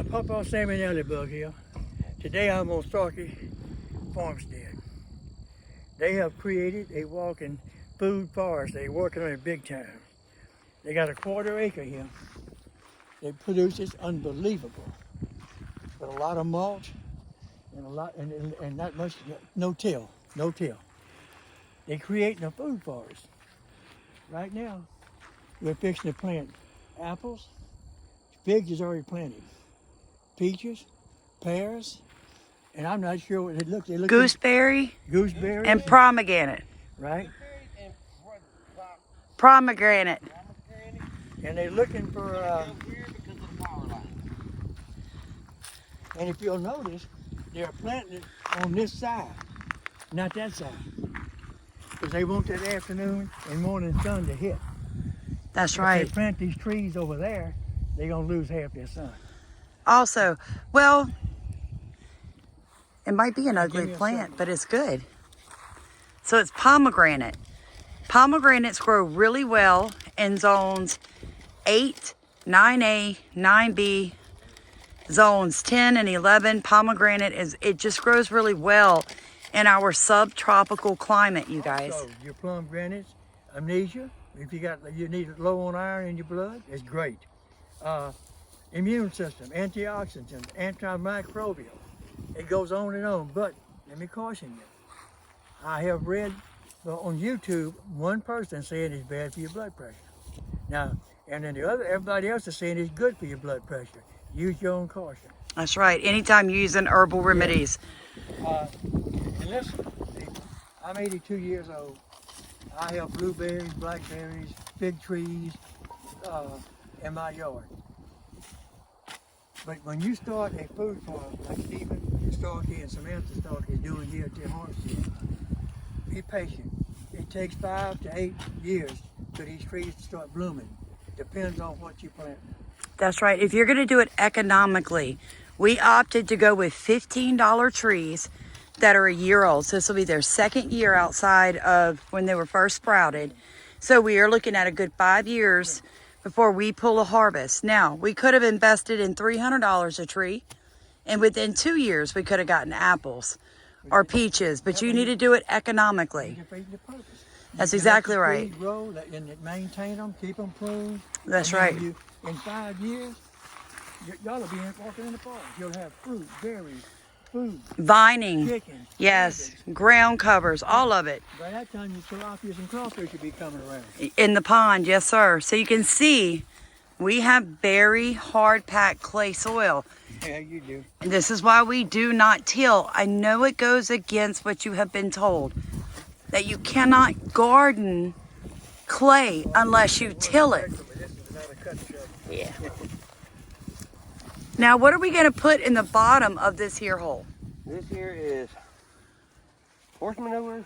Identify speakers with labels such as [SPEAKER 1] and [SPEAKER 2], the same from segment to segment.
[SPEAKER 1] Pawpaw Sammy and Bug here. Today I'm on Starkey Farmstead. They have created a walking food forest. They're working on it big time. They got a 1/4 acre here. They produce is unbelievable. But a lot of mulch and and not much, no till. They're creating a food forest. Right now, we're fixing to plant apples. Figs is already planted. Peaches, pears, and I'm not sure what it looks.
[SPEAKER 2] Gooseberry.
[SPEAKER 1] Gooseberry.
[SPEAKER 2] And pomegranate.
[SPEAKER 1] Right.
[SPEAKER 2] Pomegranate.
[SPEAKER 1] And they're looking for, and if you'll notice, they're planting it on this side, not that side. Because they want that afternoon and morning sun to hit.
[SPEAKER 2] That's
[SPEAKER 1] If
[SPEAKER 2] right.
[SPEAKER 1] they plant these trees over there, they're going to lose half their sun.
[SPEAKER 2] Also, well, it might be an ugly
[SPEAKER 1] me a
[SPEAKER 2] plant,
[SPEAKER 1] second.
[SPEAKER 2] but it's good. So it's pomegranate. Pomegranates grow really well in zones 8, 9A, 9B, zones 10 and 11. Pomegranate it just grows really well in our subtropical climate, you guys.
[SPEAKER 1] So your pomegranates, amnesia, if you need low on iron in your blood, it's great. Immune system, antioxidants, antimicrobial. It goes on and on, but let me caution you. I have read on YouTube one person saying it's bad for your blood pressure. Now, and then everybody else is saying it's good for your blood pressure. Use your own caution.
[SPEAKER 2] That's right. Anytime you're using herbal remedies.
[SPEAKER 1] And listen, I'm 82 years old. I have blueberries, blackberries, fig trees in my yard. But when you start a food farm like Stephen Starkey and Samantha Starkey is doing here at their homestead, be patient. It takes 5 to 8 years for these trees to start blooming. It depends on what you plant.
[SPEAKER 2] That's right. If you're going to do it economically, we opted to go with $15 trees that are a year old. So this will be their second year outside of when they were first sprouted. So we are looking at a good 5 years before we pull a harvest. Now, we could have invested in $300 a tree, and within 2 years, we could have gotten apples or peaches, but you need to do it economically. That's exactly right.
[SPEAKER 1] Grow and maintain them, keep them pruned.
[SPEAKER 2] That's right.
[SPEAKER 1] In 5 years, y'all will be walking in the park. You'll have fruit, berries, food,
[SPEAKER 2] Vining,
[SPEAKER 1] chicken.
[SPEAKER 2] yes, ground covers, all of it.
[SPEAKER 1] By that time, your tilapias and crawfish will be coming around.
[SPEAKER 2] In the pond, yes sir. So you can see, we have very hard-packed clay soil.
[SPEAKER 1] Yeah, you do.
[SPEAKER 2] And this is why we do not till. I know it goes against what you have been told, that you cannot garden clay unless you till it. Yeah. Now, what are we going to put in the bottom of this here hole?
[SPEAKER 3] This here is horse manure,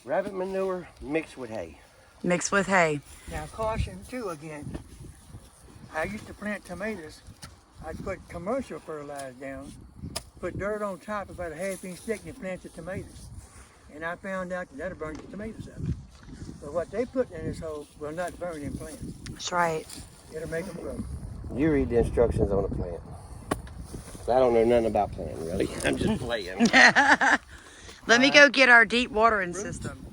[SPEAKER 3] rabbit manure mixed with hay.
[SPEAKER 2] Mixed with hay.
[SPEAKER 1] Now, caution too again. I used to plant tomatoes. I'd put commercial fertilizer down, put dirt on top about a half-inch thick, and plant the tomatoes. And I found out that'll burn the tomatoes up. But what they put in this hole will not burn in plants.
[SPEAKER 2] That's right.
[SPEAKER 1] It'll make them grow.
[SPEAKER 3] You read the instructions on the plant. I don't know nothing about planting, really. I'm just playing.
[SPEAKER 2] Let me go get our deep watering system.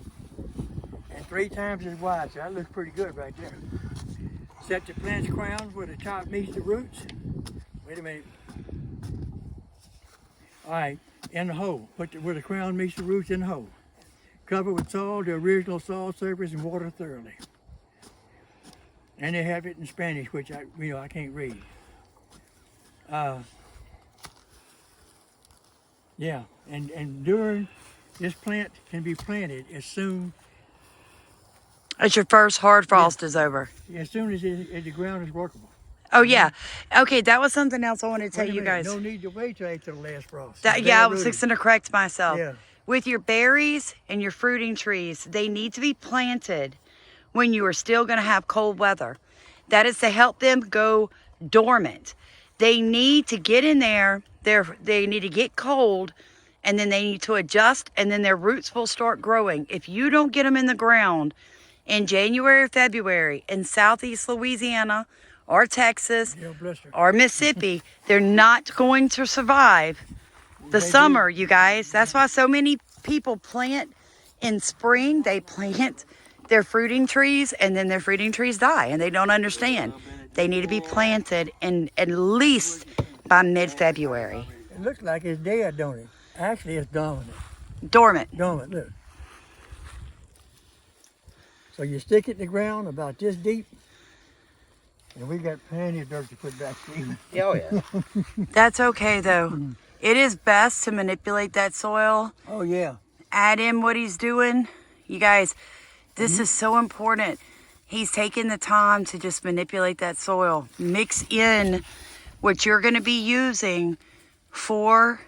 [SPEAKER 1] And 3 times as wide, so that looks pretty good right there. Set the plant's crown where the top meets the roots. Wait a minute. All right, in the hole. Put where the crown meets the roots in the hole. Cover with soil, the original soil surface, and water thoroughly. And they have it in Spanish, which I can't read. Yeah, and during this plant can be planted as soon
[SPEAKER 2] As your first hard frost is over.
[SPEAKER 1] as soon as the ground is workable.
[SPEAKER 2] Oh yeah. Okay, that was something else I wanted to tell
[SPEAKER 1] Wait a
[SPEAKER 2] you
[SPEAKER 1] minute,
[SPEAKER 2] guys.
[SPEAKER 1] No need to wait till after the last frost.
[SPEAKER 2] Yeah, I was fixing to correct myself.
[SPEAKER 1] Yeah.
[SPEAKER 2] With your berries and your fruiting trees, they need to be planted when you are still going to have cold weather. That is to help them go dormant. They need to get in there. They need to get cold, and then they need to adjust, and then their roots will start growing. If you don't get them in the ground in January or February in southeast Louisiana or Texas
[SPEAKER 1] They'll blister.
[SPEAKER 2] or Mississippi, they're not going to survive the summer, you guys. That's why so many people plant in spring. They plant their fruiting trees and then their fruiting trees die and they don't understand. They need to be planted in at least by mid-February.
[SPEAKER 1] It looks like it's dead, don't it? Actually, it's dormant.
[SPEAKER 2] Dormant.
[SPEAKER 1] Dormant, look. So you stick it in the ground about this deep, and we got plenty of dirt to put back in.
[SPEAKER 3] Oh yeah.
[SPEAKER 2] That's okay though. It is best to manipulate that soil.
[SPEAKER 1] Oh yeah.
[SPEAKER 2] Add in what he's doing. You guys, this is so important. He's taking the time to just manipulate that soil. Mix in what you're going to be using for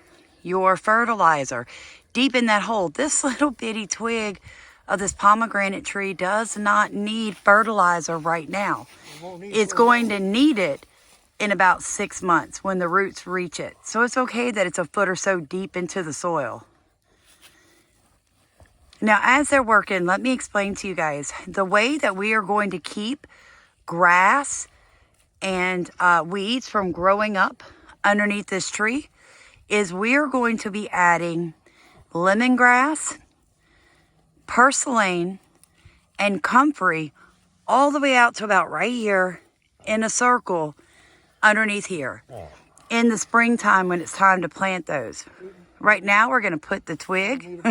[SPEAKER 2] your fertilizer. Deep in that hole, this little bitty twig of this pomegranate tree does not need fertilizer right now. It's going to need it in about 6 months when the roots reach it. So it's okay that it's a foot or so deep into the soil. Now, as they're working, let me explain to you guys the way that we are going to keep grass and weeds from growing up underneath this tree is we are going to be adding lemongrass, purslane, and comfrey all the way out to about right here in a circle underneath here in the springtime when it's time to plant those. Right now, we're going to put the twig,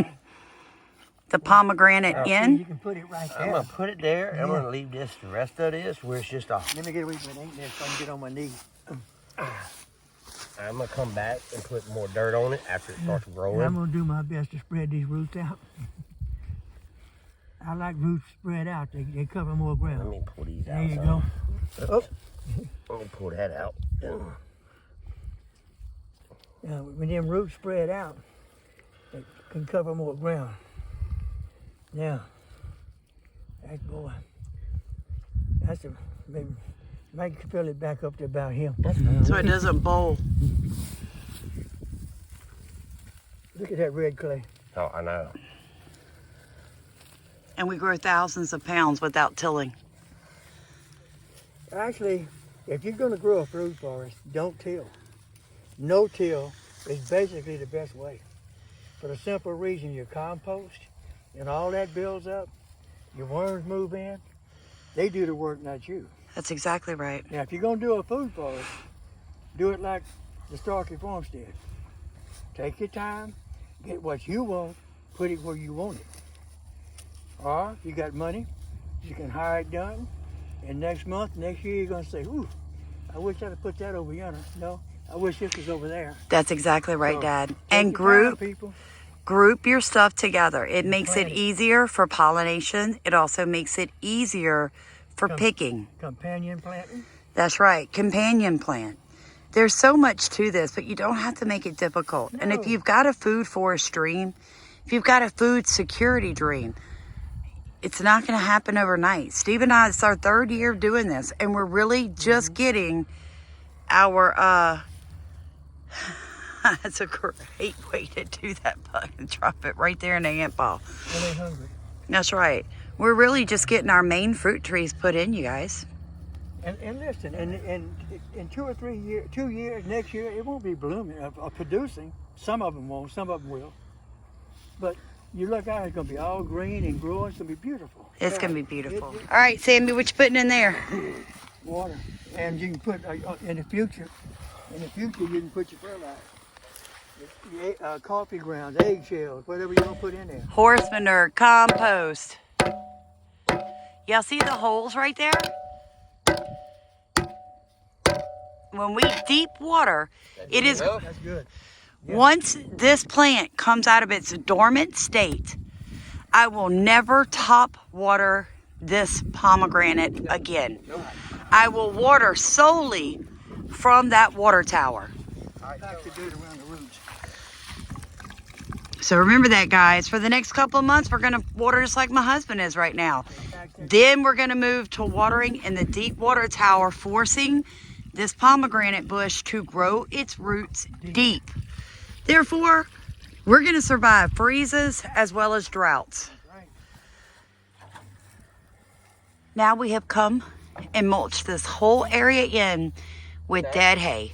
[SPEAKER 2] the pomegranate
[SPEAKER 1] You
[SPEAKER 2] in.
[SPEAKER 1] can put it right
[SPEAKER 3] I'm
[SPEAKER 1] there.
[SPEAKER 3] gonna put it there. I'm gonna leave this the rest of this where it's just a.
[SPEAKER 1] Let me get a wee bit ain't there so I can get on my knee.
[SPEAKER 3] I'm gonna come back and put more dirt on it after it starts
[SPEAKER 1] And I'm
[SPEAKER 3] growing.
[SPEAKER 1] gonna do my best to spread these roots out. I like roots spread out. They cover more
[SPEAKER 3] Let
[SPEAKER 1] ground.
[SPEAKER 3] me pull these
[SPEAKER 1] There
[SPEAKER 3] out.
[SPEAKER 1] you go. Oh.
[SPEAKER 3] I'm gonna pull that out.
[SPEAKER 1] When them roots spread out, they can cover more ground. Now, that boy, that's a maybe might fill it back up to about him.
[SPEAKER 2] So it doesn't bowl.
[SPEAKER 1] Look at that red clay.
[SPEAKER 3] Oh, I know.
[SPEAKER 2] And we grow thousands of pounds without tilling.
[SPEAKER 1] Actually, if you're going to grow a fruit forest, don't till. No till is basically the best way. For the simple reason your compost and all that builds up, your worms move in, they do the work, not you.
[SPEAKER 2] That's exactly right.
[SPEAKER 1] Now, if you're going to do a food forest, do it like the Starkey Farmstead. Take your time, get what you want, put it where you want it. Or, if you got money, you can hire it done, and next year, you're going to say, ooh, I wish I'd have put that over yonder. No, I wish this was over there.
[SPEAKER 2] That's exactly right,
[SPEAKER 1] So,
[SPEAKER 2] Dad.
[SPEAKER 1] take
[SPEAKER 2] And
[SPEAKER 1] your time, people.
[SPEAKER 2] group your stuff together. It makes it
[SPEAKER 1] Plant it.
[SPEAKER 2] easier for pollination. It also makes it easier for picking.
[SPEAKER 1] Companion planting.
[SPEAKER 2] That's right, companion plant. There's so much to this, but you don't have to make it difficult. And if
[SPEAKER 1] No.
[SPEAKER 2] you've got a food forest dream, if you've got a food security dream, it's not going to happen overnight. Steve and I, it's our 3rd year of doing this, and we're really just getting our, that's a great way to do that, bug, and drop it right there in the ant ball.
[SPEAKER 1] When they're hungry.
[SPEAKER 2] That's right. We're really just getting our main fruit trees put in, you guys.
[SPEAKER 1] And listen, in 2 or 3 years, 2 years, next year, it won't be blooming or producing. Some of them won't, some of them will. But you look out, it's going to be all green and growing. It's going to be beautiful.
[SPEAKER 2] It's going to be beautiful. All right, Sammy, what you putting in there?
[SPEAKER 1] Water. And you can put, in the future, you can put your fertilizer. Coffee grounds, eggshells, whatever you want to put in there.
[SPEAKER 2] Horse manure, compost. Y'all see the holes right there? When we deep water, it is,
[SPEAKER 1] That's good.
[SPEAKER 2] once this plant comes out of its dormant state, I will never top water this pomegranate again. I will water solely from that water tower.
[SPEAKER 1] Pack the dirt around the roots.
[SPEAKER 2] So remember that, guys. For the next couple of months, we're going to water just like my husband is right now. Then we're going to move to watering in the deep water tower, forcing this pomegranate bush to grow its roots deep. Therefore, we're going to survive freezes as well as droughts. Now we have come and mulch this whole area in with dead hay.